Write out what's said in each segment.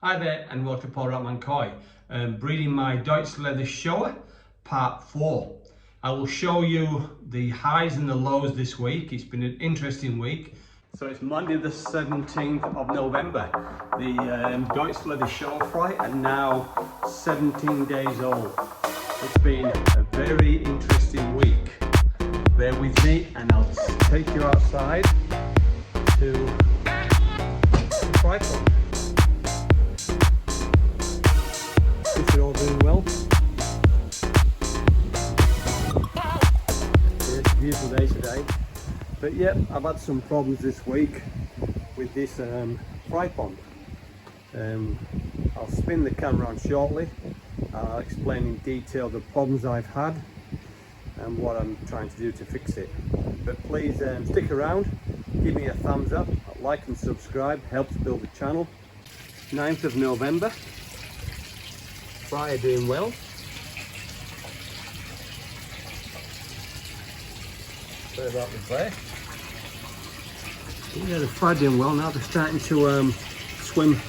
Hi there and welcome to Paul Ratman Koi. Breeding my Doitsu Showa part 4. I will show you the highs and the lows this week. It's been an interesting week. So it's Monday the 17th of November. The Doitsu Showa fry are now 17 days old. It's been a very interesting week. Bear with me and I'll take you outside to the fry pond. They're all doing well. It's a beautiful day today. But yeah, I've had some problems this week with this fry pond. I'll spin the camera on shortly. I'll explain in detail the problems I've had and what I'm trying to do to fix it. But please stick around, give me a thumbs up, like and subscribe, helps build the channel. 9th of November. Fry are doing well. Sorry about the glare. Yeah, the fry are doing well now. They're starting to swim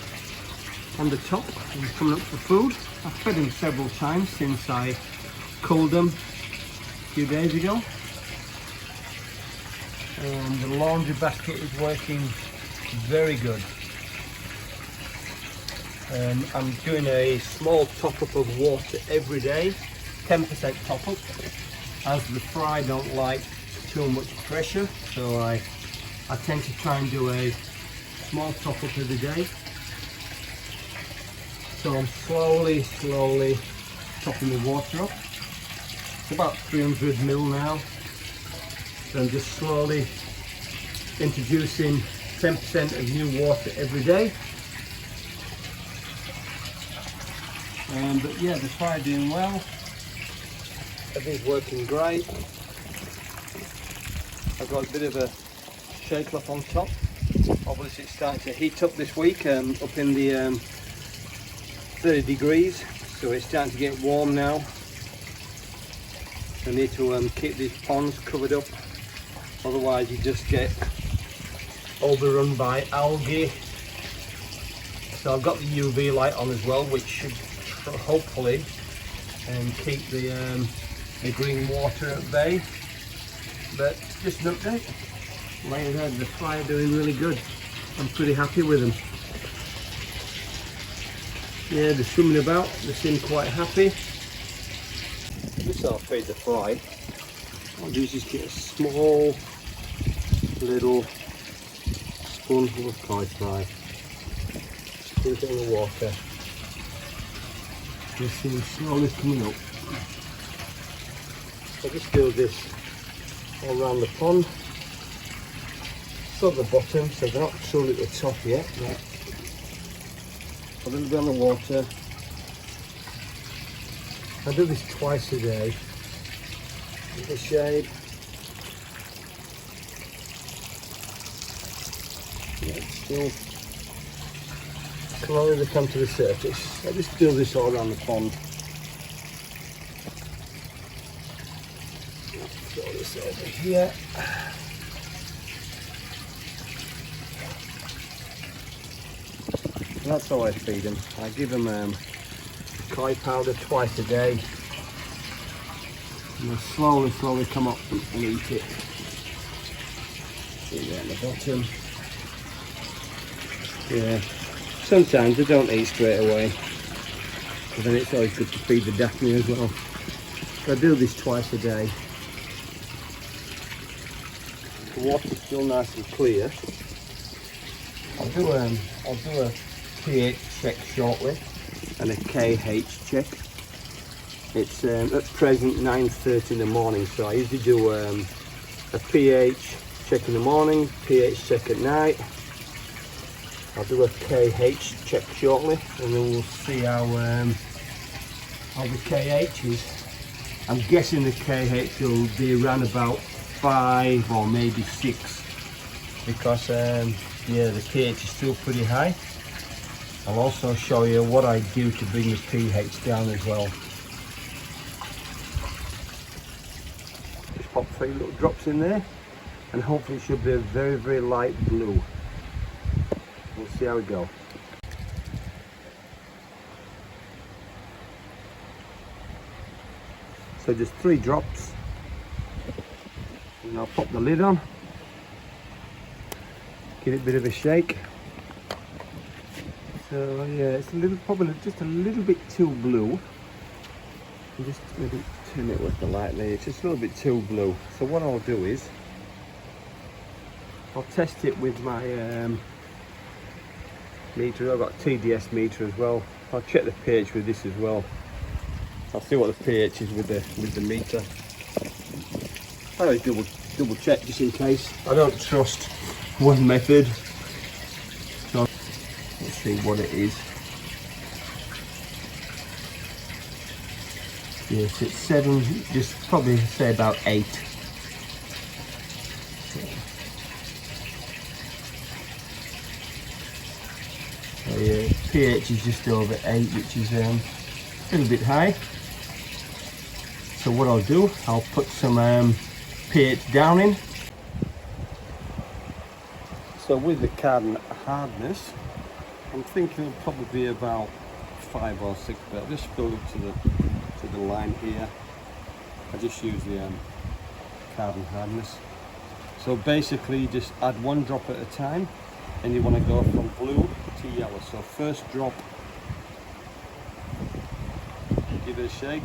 on the top and coming up for food. I've fed them several times since I culled them a few days ago. And the laundry basket is working very good. I'm doing a small top up of water every day, 10% top up, as the fry don't like too much pressure, so I tend to try and do a small top up every day. So I'm slowly topping the water up. It's about 300 ml now. So I'm just slowly introducing 10% of new water every day. But yeah, the fry are doing well. Everything's working great. I've got a bit of a shake up on top. Obviously it's starting to heat up this week, up in the 30 degrees. So it's starting to get warm now. I need to keep these ponds covered up. Otherwise you just get overrun by algae. So I've got the UV light on as well, which should hopefully keep the green water at bay. But just an update. Like I said, the fry are doing really good. I'm pretty happy with them. Yeah, they're swimming about. They seem quite happy. This I'll feed the fry. I'll do is just get a small little spoonful of koi fry. Put it in the water. You see them slowly coming up. I just do this all around the pond. So the bottom, so they're not truly at the top yet. Right. A little bit on the water. I do this twice a day. Give it a shade. Yeah, still slowly they come to the surface. I just do this all around the pond. Throw this over here. And that's how I feed them. I give them koi powder twice a day. And they'll slowly come up and eat it. See there at the bottom. Yeah. Sometimes they don't eat straight away, but then it's always good to feed the Daphne as well. So I do this twice a day. The water's still nice and clear. I'll do a pH check shortly and a KH check. It's at present 9:30 in the morning, so I usually do a pH check in the morning, pH check at night. I'll do a KH check shortly and then we'll see how the KH is. I'm guessing the KH will be around about 5 or maybe 6 because yeah, the pH is still pretty high. I'll also show you what I do to bring the pH down as well. Just pop 3 little drops in there and hopefully it should be a very light blue. We'll see how we go. So just 3 drops, and I'll pop the lid on, give it a bit of a shake. So yeah, it's a little, probably just a little bit too blue. And just maybe turn it with the light there, it's just a little bit too blue. So what I'll do is, I'll test it with my meter. I've got a TDS meter as well. I'll check the pH with this as well. I'll see what the pH is with the meter. I always double check just in case. I don't trust one method. So let's see what it is. Yes, it's 7. Just probably say about 8. So yeah, pH is just over 8, which is a little bit high. So what I'll do, I'll put some pH down in. So with the carbon hardness, I'm thinking it'll probably be about 5 or 6, but I'll just fill up to the line here. I just use the carbon hardness. So basically, just add 1 drop at a time, and you want to go from blue to yellow. So first drop, give it a shake.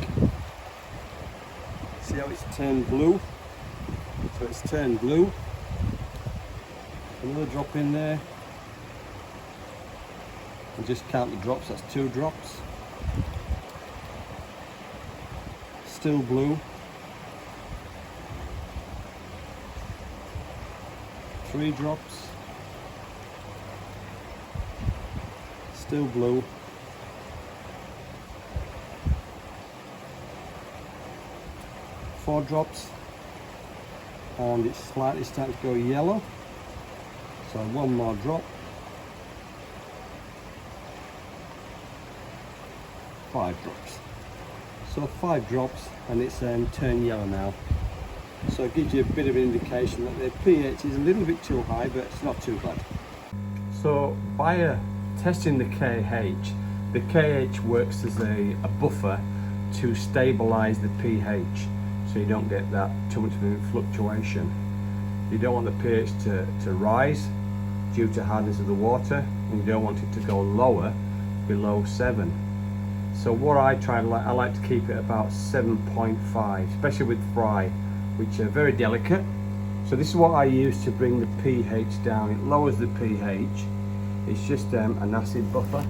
See how it's turned blue? So it's turned blue. Another drop in there. And just count the drops, that's 2 drops. Still blue. 3 drops. Still blue. 4 drops, and it's slightly starting to go yellow. So 1 more drop. 5 drops. So 5 drops, and it's turned yellow now. So it gives you a bit of an indication that the pH is a little bit too high, but it's not too bad. So by testing the KH works as a buffer to stabilize the pH, so you don't get that too much of a fluctuation. You don't want the pH to rise due to hardness of the water, and you don't want it to go lower, below 7. So what I like to keep it about 7.5, especially with fry, which are very delicate. So this is what I use to bring the pH down. It lowers the pH. It's just an acid buffer,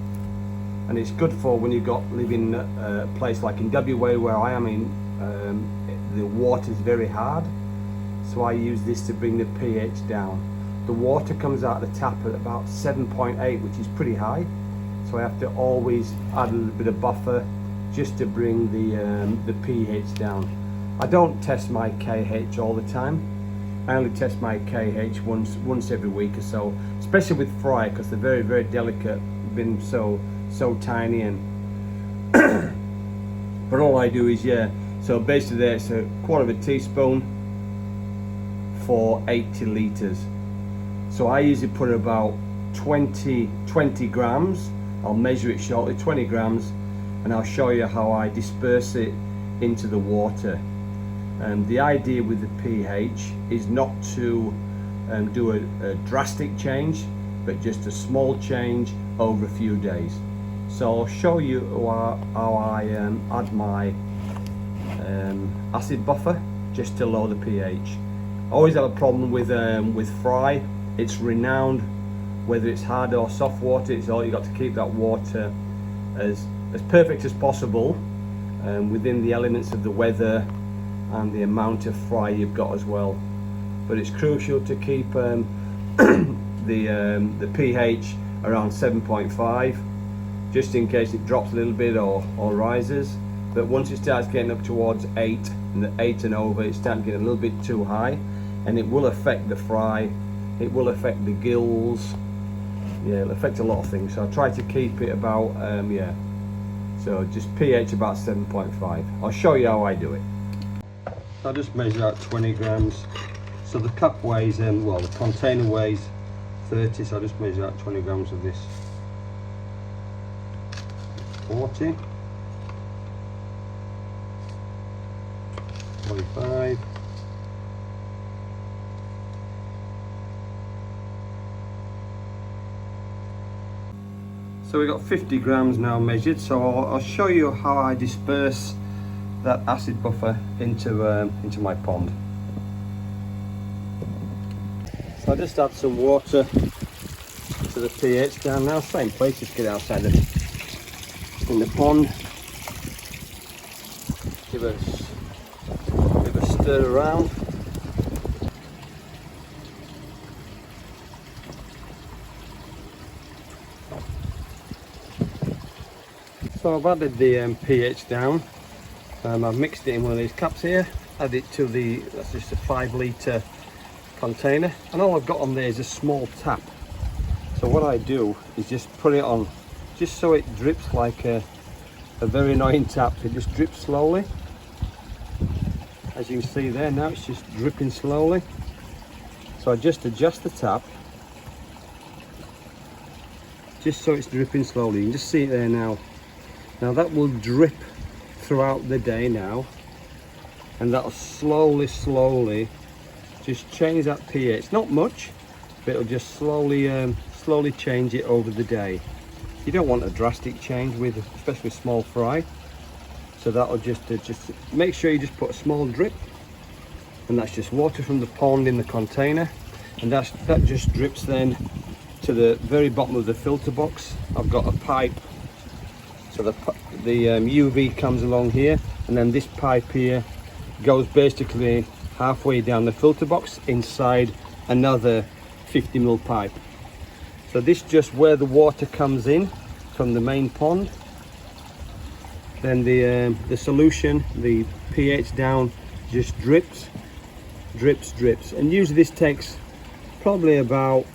and it's good for when you live in a place like in WA where I am in. The water is very hard, so I use this to bring the pH down. The water comes out of the tap at about 7.8, which is pretty high, so I have to always add a little bit of buffer just to bring the pH down. I don't test my KH all the time. I only test my KH once every week or so, especially with fry, because they're very, very delicate, been so tiny. And but all I do is, yeah, so basically there it's a 1/4 teaspoon for 80 litres. So I usually put about 20 grams. I'll measure it shortly, 20 grams, and I'll show you how I disperse it into the water. The idea with the pH is not to do a drastic change, but just a small change over a few days. So I'll show you how I add my acid buffer just to lower the pH. I always have a problem with fry. It's renowned, whether it's hard or soft water, it's all you got to keep that water as perfect as possible, within the elements of the weather and the amount of fry you've got as well. But it's crucial to keep the pH around 7.5, just in case it drops a little bit or rises. But once it starts getting up towards 8, and the 8 and over, it's starting to get a little bit too high, and it will affect the fry, it will affect the gills, yeah, it'll affect a lot of things. So I try to keep it about yeah, so just pH about 7.5. I'll show you how I do it. I'll just measure out 20 grams. So the cup weighs, well, the container weighs 30, so I'll just measure out 20 grams of this. 40. 125. So we got 50 grams now measured, so I'll show you how I disperse that acid buffer into my pond. So I just add some water to the pH down now, same place, just get outside in the pond. Give a stir around. So I've added the pH down. I've mixed it in one of these cups here, add it to that's just a 5 litre container, and all I've got on there is a small tap. So what I do is just put it on, just so it drips like a very annoying tap. It just drips slowly. As you can see there now, it's just dripping slowly. So I just adjust the tap, just so it's dripping slowly. You can just see it there now. Now that will drip throughout the day now, and that'll slowly just change that pH. Not much, but it'll just slowly change it over the day. You don't want a drastic change with, especially small fry. So that'll just make sure you just put a small drip, and that's just water from the pond in the container, and that just drips then to the very bottom of the filter box. I've got a pipe, so the UV comes along here, and then this pipe here goes basically halfway down the filter box inside another 50mm pipe. So this just where the water comes in from the main pond, then the solution, the pH down, just drips, and usually this takes probably about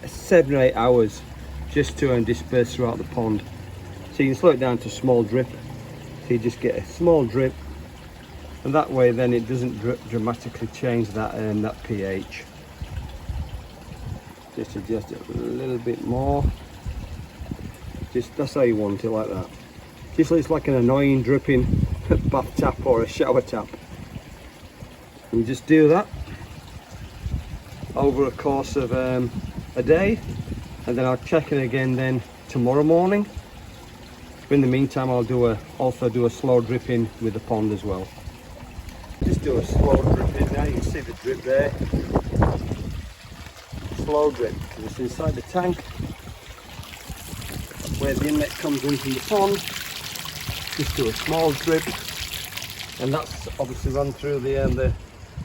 7 or 8 hours just to disperse throughout the pond. So you can slow it down to small drip, so you just get a small drip, and that way then it doesn't dramatically change that pH. Just adjust it a little bit more. That's how you want it, like that. Just so it's like an annoying dripping bath tap or a shower tap. And just do that over a course of a day, and then I'll check it again then tomorrow morning. In the meantime, I'll also do a slow dripping with the pond as well. Just do a slow dripping now. You can see the drip there. Slow drip, because it's inside the tank where the inlet comes in from the pond. Just do a small drip, and that's obviously run through the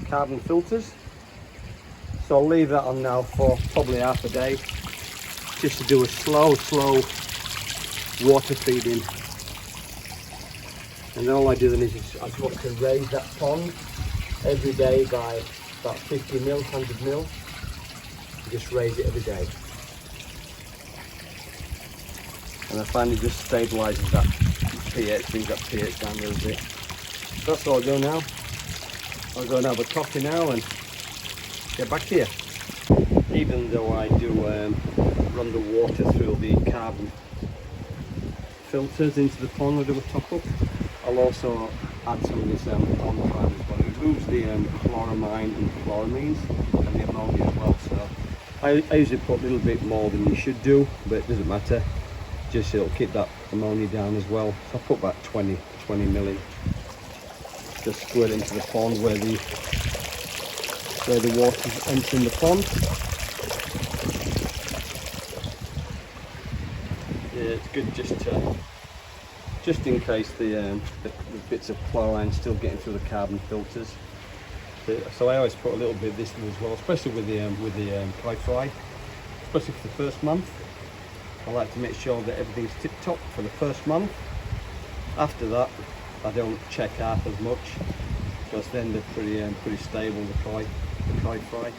carbon filters. So I'll leave that on now for probably half a day, just to do a slow water feeding. And then all I do then is I just want to raise that pond every day by about 50mm, 100mm. Just raise it every day, and I find it just stabilises that pH, brings that pH down a little bit. So that's all I'll do now. I'll go and have a coffee now and get back to you. Even though I do run the water through the carbon filters into the pond, I do a top up, I'll also add some of this pond prime as well. It removes the chloramine and chloramines and the ammonia as well. So I usually put a little bit more than you should do, but it doesn't matter. Just it'll keep that ammonia down as well. So I put about 20 ml. Just squirt into the pond where the water's entering the pond. Yeah, it's good just in case the bits of chlorine still getting through the carbon filters. So I always put a little bit of this in as well, especially with the koi fry, especially for the first month. I like to make sure that everything's tip top for the first month. After that, I don't check half as much, because then they're pretty stable, the koi fry.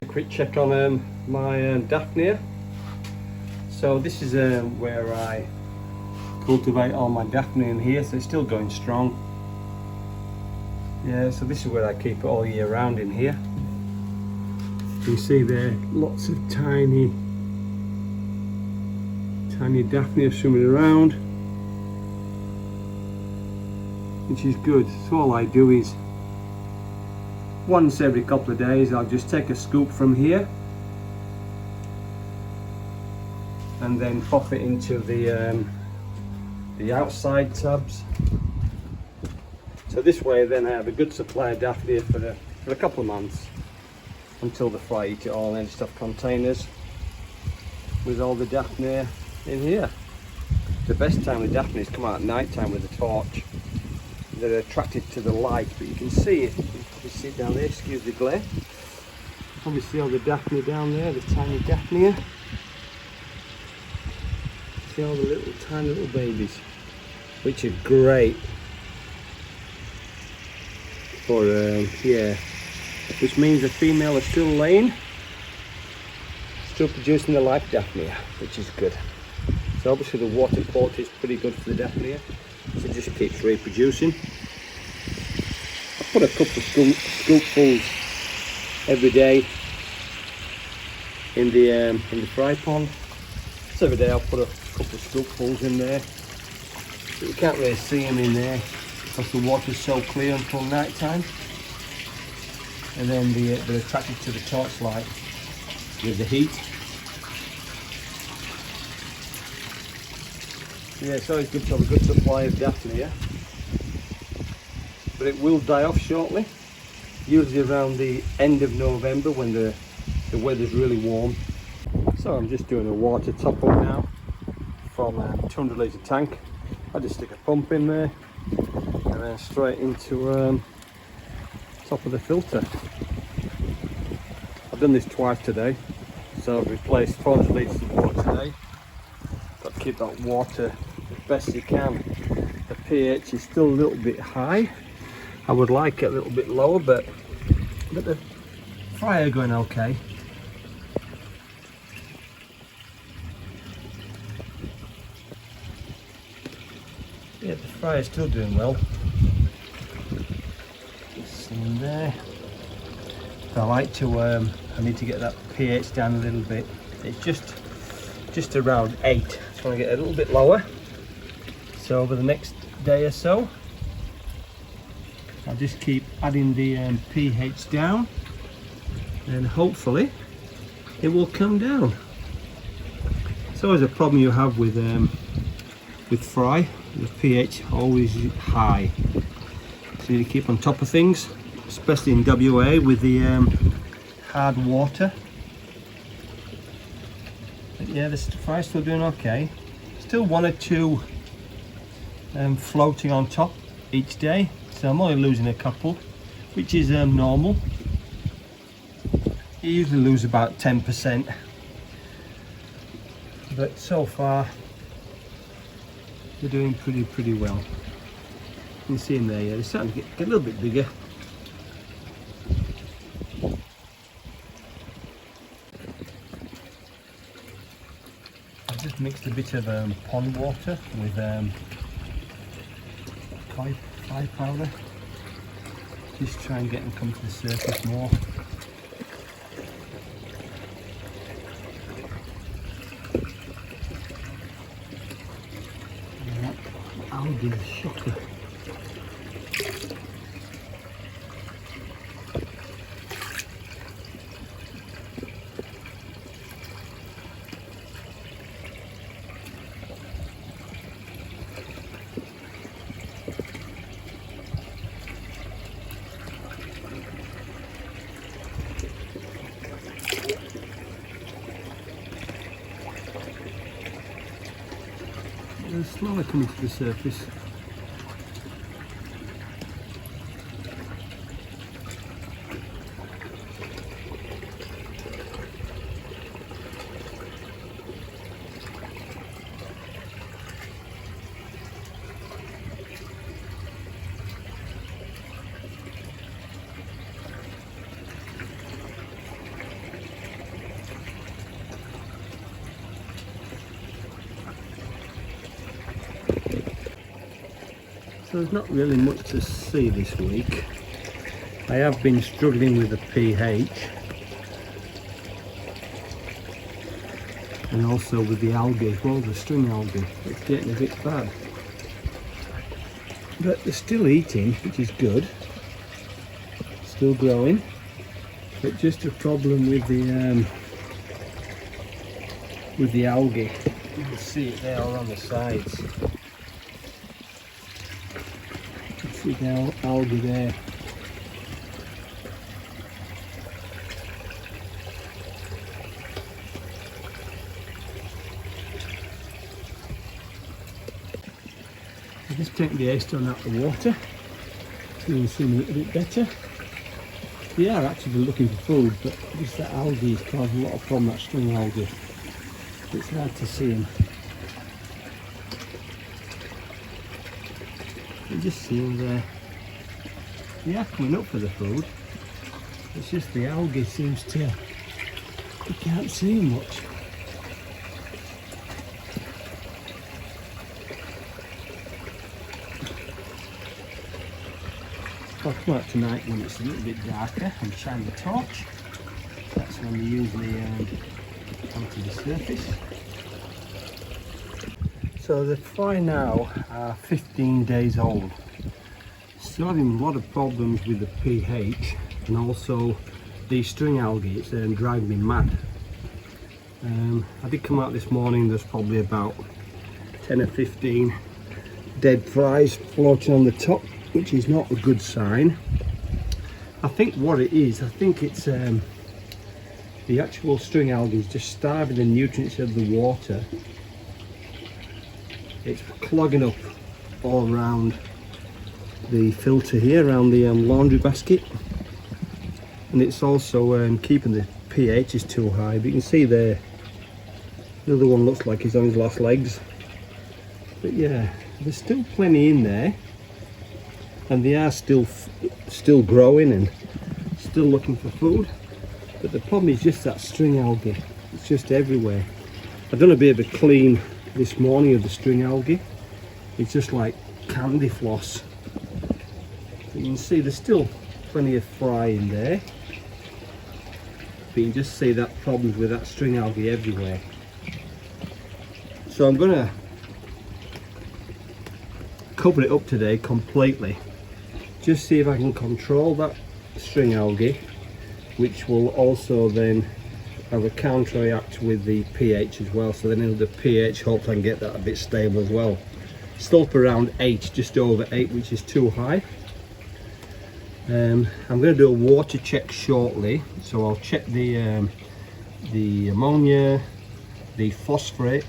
A quick check on my Daphnia. So this is where I cultivate all my Daphnia in here, so it's still going strong. Yeah, so this is where I keep it all year round in here. You can see there lots of tiny Daphnia swimming around. which is good. So all I do is once every couple of days I'll just take a scoop from here and then pop it into the outside tubs. So this way then I have a good supply of Daphnia for a couple of months until the fly eat it all, and then just have containers with all the Daphnia in here. The best time with Daphnia is come out at night time with a torch. They're attracted to the light, but you can see it. You can probably see it down there, excuse the glare. You can probably see all the Daphnia down there, the tiny Daphnia. See all the little tiny little babies, which are great for yeah, which means the female is still laying, still producing the live Daphnia, which is good. So obviously the water quality is pretty good for the Daphnia, so it just keeps reproducing. I put a couple of scoopfuls every day in the fry pond. So every day I'll put a couple of scoopfuls in there. But you can't really see them in there because the water's so clear until night time. And then they're attracted to the torchlight with the heat. Yeah, it's always good to have a good supply of Daphnia, but it will die off shortly, usually around the end of November when the weather's really warm. So I'm just doing a water top up now from a 200 litre tank. I just stick a pump in there and then straight into top of the filter. I've done this twice today, so I've replaced 400 litres of water today. Got to keep that water as best you can. The pH is still a little bit high. I would like it a little bit lower, but the fry are going okay. Yeah, the fry is still doing well. Just in there. I like to I need to get that pH down a little bit. It's just around 8. Just want to get a little bit lower. So over the next day or so, I'll just keep adding the pH down, and hopefully it will come down. It's always a problem you have with fry. The pH always high, so you need to keep on top of things, especially in WA with the hard water. But yeah, the fry's still doing okay. Still 1 or 2 floating on top each day, so I'm only losing a couple, which is normal. You usually lose about 10%, but so far they're doing pretty well. You can see them there, yeah, they're starting to get a little bit bigger. I've just mixed a bit of pond water with fly powder. Just try and get them come to the surface more. Algae shocker. They're slowly coming to the surface. So there's not really much to see this week. I have been struggling with the pH and also with the algae as well, the string algae. It's getting a bit bad. but they're still eating, which is good. Still growing, but just a problem with the algae. You can see it there on the sides. You can see the algae there. I'll just take the A-stone out of the water so you can see them a little bit better. They are actually looking for food, but just that algae is causing a lot of problem, that string algae. It's hard to see them. You just see them there. They are coming up for the food. It's just the algae seems to, you can't see them much. I'll come out tonight when it's a little bit darker and shine the torch. That's when they usually come to the surface. So the fry now are 15 days old. Still having a lot of problems with the pH, and also the string algae. It's driving me mad. I did come out this morning, there's probably about 10 or 15 dead fries floating on the top, which is not a good sign. I think what it is, I think it's the actual string algae is just starving the nutrients of the water. It's clogging up all around the filter here, around the laundry basket, and it's also keeping the pH is too high. But you can see there, the other one looks like he's on his last legs. But yeah, there's still plenty in there. And they are still growing and still looking for food, but the problem is just that string algae. It's just everywhere. I've done a bit of a clean this morning of the string algae. It's just like candy floss. You can see there's still plenty of fry in there, but you can just see that problems with that string algae everywhere. So I'm gonna cover it up today completely. Just see if I can control that string algae, which will also then have a counteract with the pH as well. So then the pH, hopefully I can get that a bit stable as well. Still up around 8, just over 8, which is too high. I'm going to do a water check shortly, so I'll check the ammonia, the phosphate,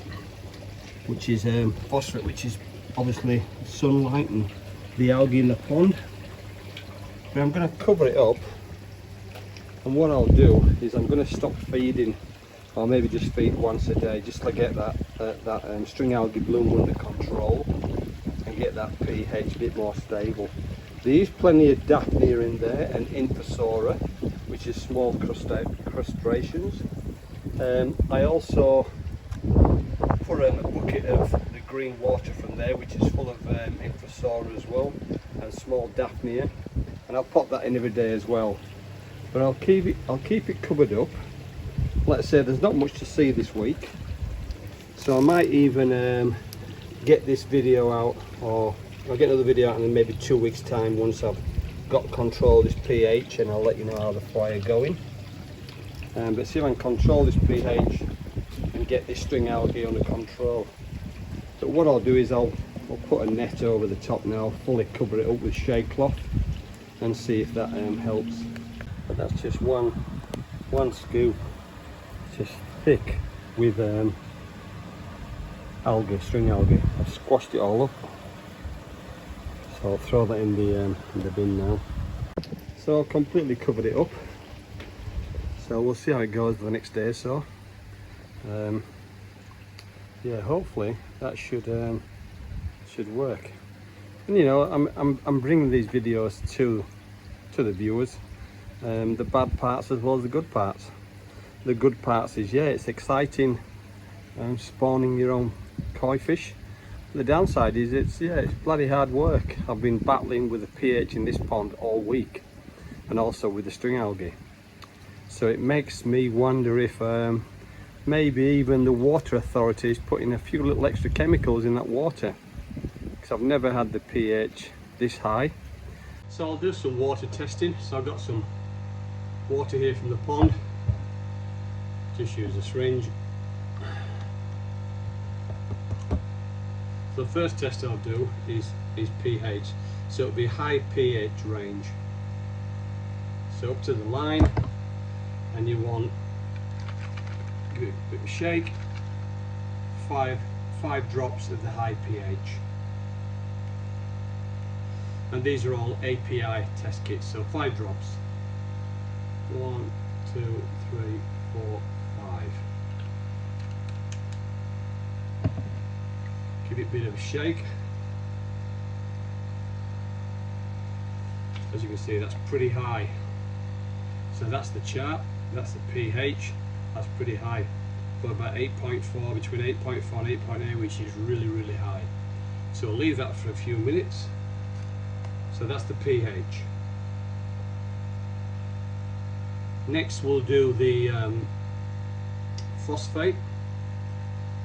which is obviously sunlight and the algae in the pond. But I'm going to cover it up, and what I'll do is I'm going to stop feeding, or maybe just feed once a day, just to get that string algae bloom under control and get that pH a bit more stable. There is plenty of Daphnia in there and Infosora, which is small crustaceans. I also put a bucket of the green water from there, which is full of Infosora as well, and small Daphnia, and I'll pop that in every day as well. But I'll keep it covered up. Let's say there's not much to see this week, so I might even get this video out, or I'll get another video out in maybe 2 weeks time once I've got control of this pH, and I'll let you know how the fry are going. But see if I can control this pH and get this string algae under control. But what I'll do is I'll put a net over the top now, fully cover it up with shade cloth, and see if that helps. But that's just one scoop, just thick with algae, string algae. I've squashed it all up, so I'll throw that in the bin now. So I've completely covered it up, so we'll see how it goes for the next day or so. Yeah, hopefully that should work. And you know, I'm bringing these videos to the viewers, the bad parts as well as the good parts. The good parts is, yeah, it's exciting spawning your own koi fish. The downside is it's bloody hard work. I've been battling with the pH in this pond all week, and also with the string algae. So it makes me wonder if maybe even the water authority is putting a few little extra chemicals in that water, because I've never had the pH this high. So I'll do some water testing. So I've got some water here from the pond. Just use a syringe. So the first test I'll do is pH. So it'll be high pH range. So up to the line, and you want, give it a bit of a shake, five drops of the high pH. And these are all API test kits, so 5 drops. 1, 2, 3, 4, 5. Give it a bit of a shake. As you can see, that's pretty high. So that's the chart, that's the pH, that's pretty high. Got about 8.4, between 8.4 and 8.8, which is really, really high. So we'll leave that for a few minutes. So that's the pH. Next we'll do the phosphate.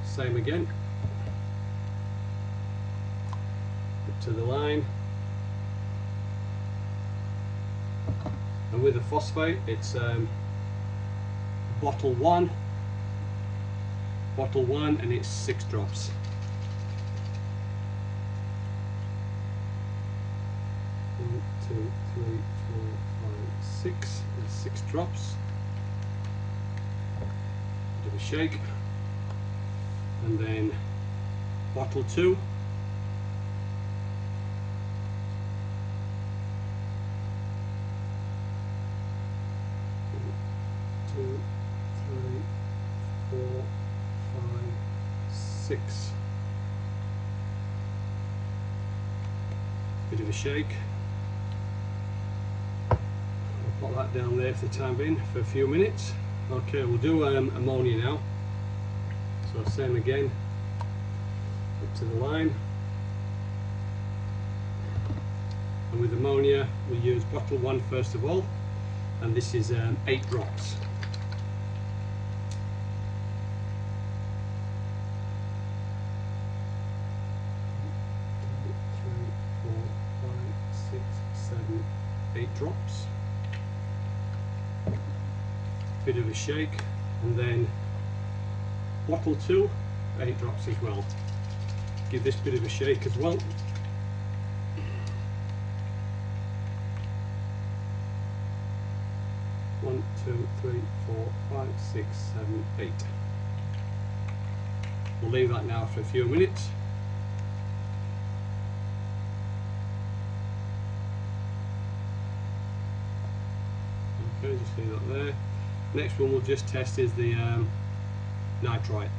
Same again. Up to the line. And with the phosphate, it's bottle one, and it's 6 drops. 1, 2, 3, 4, 5, 6. There's 6 drops. Bit of a shake, and then bottle 2. 2, 3, 4, 5, 6. Bit of a shake. I'll put that down there for the time being for a few minutes. Okay, we'll do ammonia now. So same again, up to the line. And with ammonia, we use bottle 1 first of all, and this is 8 drops. 8 drops. Bit of a shake, and then bottle 2, 8 drops as well. Give this bit of a shake as well. One, 2, 3, 4, 5, 6, 7, 8. We'll leave that now for a few minutes. Okay, just leave that there. Next one we'll just test is the nitrite.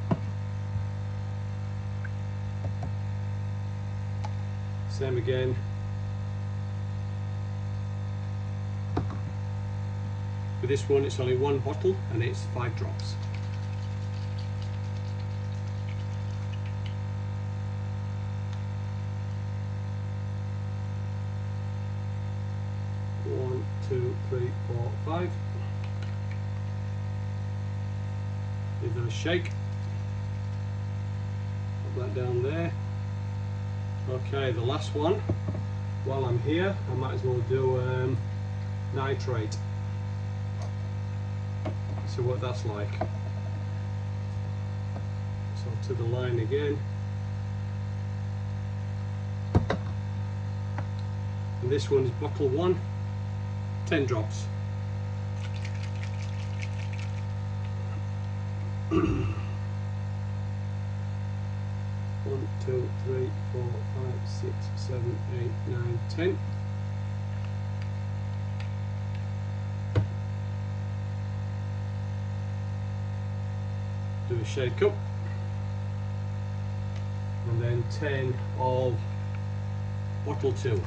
Same again. With this one it's only 1 bottle and it's 5 drops. One, 2, 3, 4, 5. Give that a shake. Put that down there. Okay, the last one. While I'm here, I might as well do nitrate. See what that's like. So to the line again. And this one is bottle 1, 10 drops. 1, 2, 3, 4, 5, 6, 7, 8, 9, 10. Do a shake up, and then 10 of bottle 2. 1,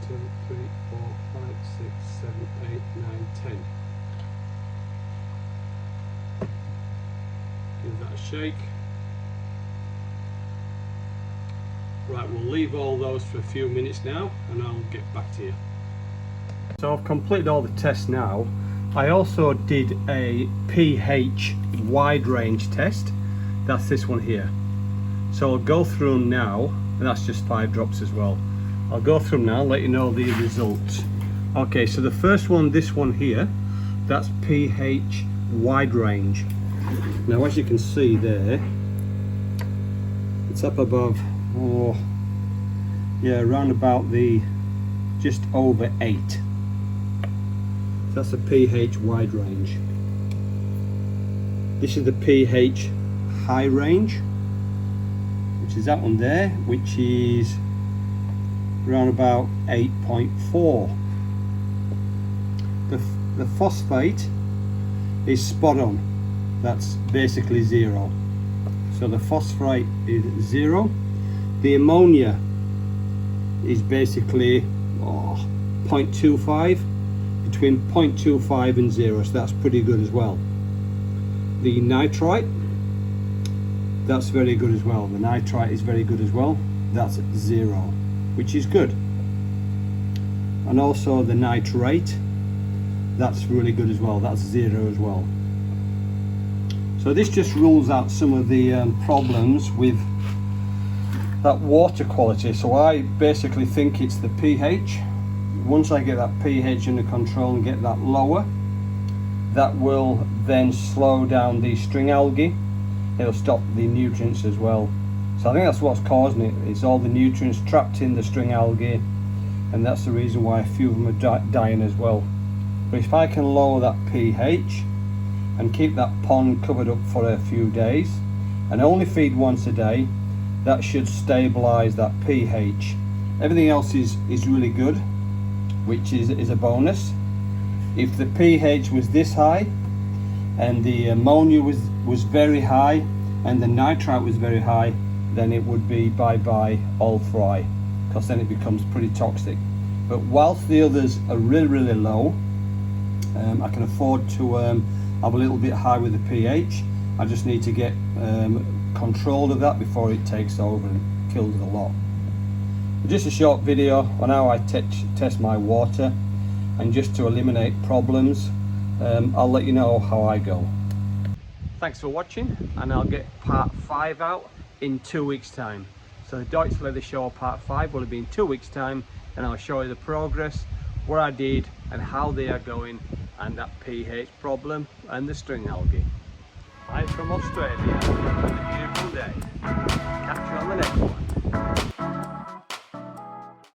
2, 3, 4, 5, 6, 7, 8, 9, 10. Give that a shake. Right, we'll leave all those for a few minutes now and I'll get back to you. So I've completed all the tests now. I also did a pH wide range test that's this one here. So I'll go through them now, and that's just 5 drops as well. I'll go through them now, let you know the results. Okay, so the first one, this one here, that's pH wide range. Now as you can see there, it's up above, oh yeah, around about the just over 8. That's a pH wide range. This is the pH high range, which is that one there, which is around about 8.4. The phosphate is spot on. That's basically 0. So the phosphate is 0. The ammonia is basically 0.25, between 0.25 and 0, so that's pretty good as well. The nitrite, that's very good as well. The nitrite is very good as well. That's at 0, which is good. And also the nitrate, that's really good as well. That's 0 as well. So this just rules out some of the problems with that water quality. So I basically think it's the pH. Once I get that pH under control and get that lower, that will then slow down the string algae. It'll stop the nutrients as well. So I think that's what's causing it. It's all the nutrients trapped in the string algae, and that's the reason why a few of them are dying as well. But if I can lower that pH and keep that pond covered up for a few days and only feed once a day, that should stabilize that pH. Everything else is really good, which is a bonus. If the pH was this high and the ammonia was very high and the nitrite was very high, then it would be bye-bye, all fry, because then it becomes pretty toxic. But whilst the others are really low, I can afford to have a little bit high with the pH. I just need to get control of that before it takes over and kills the lot. Just a short video on how I test my water, and just to eliminate problems, I'll let you know how I go. Thanks for watching, and I'll get part 5 out in 2 weeks time. So the Doitsu Showa part 5 will be in 2 weeks time, and I'll show you the progress, what I did and how they are going, and that pH problem and the string algae. Bye from Australia. Have a beautiful day. Catch you on the next one.